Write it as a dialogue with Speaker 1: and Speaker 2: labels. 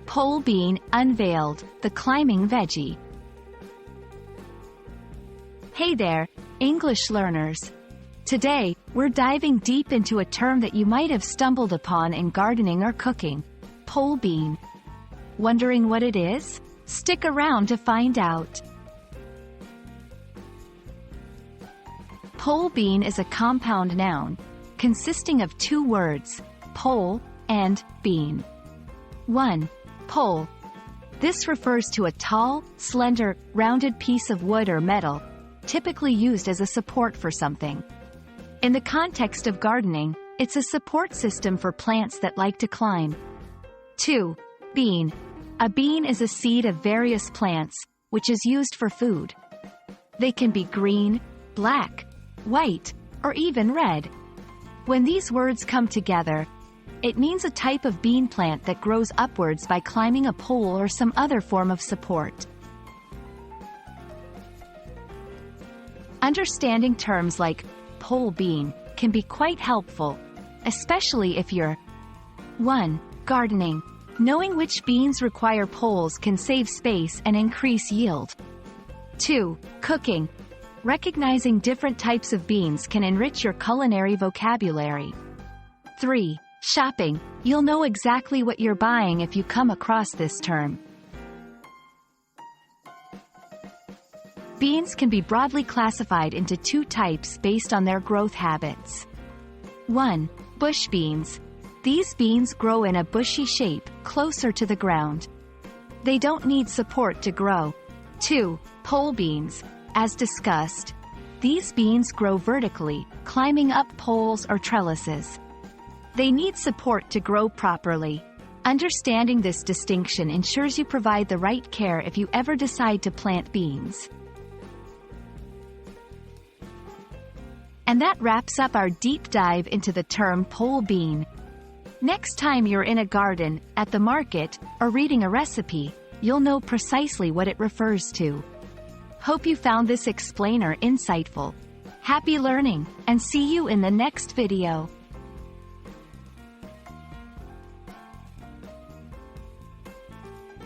Speaker 1: Pole bean, unveiled, the climbing veggie. Hey there, English learners. Today, we're diving deep into a term that you might have stumbled upon in gardening or cooking: pole bean. Wondering what it is? Stick around to find out. Pole bean is a compound noun, consisting of two words, pole and bean. 1. Pole. This refers to a tall, slender, rounded piece of wood or metal, typically used as a support for something. In the context of gardening, it's a support system for plants that like to climb. 2. Bean. A bean is a seed of various plants, which is used for food. They can be green, black, white, or even red. When these words come together, it means a type of bean plant that grows upwards by climbing a pole or some other form of support. Understanding terms like pole bean can be quite helpful, especially if you're 1. Gardening. Knowing which beans require poles can save space and increase yield. 2. Cooking. Recognizing different types of beans can enrich your culinary vocabulary. 3. Shopping. You'll know exactly what you're buying if you come across this term. Beans can be broadly classified into two types based on their growth habits. 1. Bush beans. These beans grow in a bushy shape, closer to the ground. They don't need support to grow. 2. Pole beans. As discussed, these beans grow vertically, climbing up poles or trellises. They need support to grow properly. Understanding this distinction ensures you provide the right care if you ever decide to plant beans. And that wraps up our deep dive into the term pole bean. Next time you're in a garden, at the market, or reading a recipe, you'll know precisely what it refers to. Hope you found this explainer insightful. Happy learning, and see you in the next video.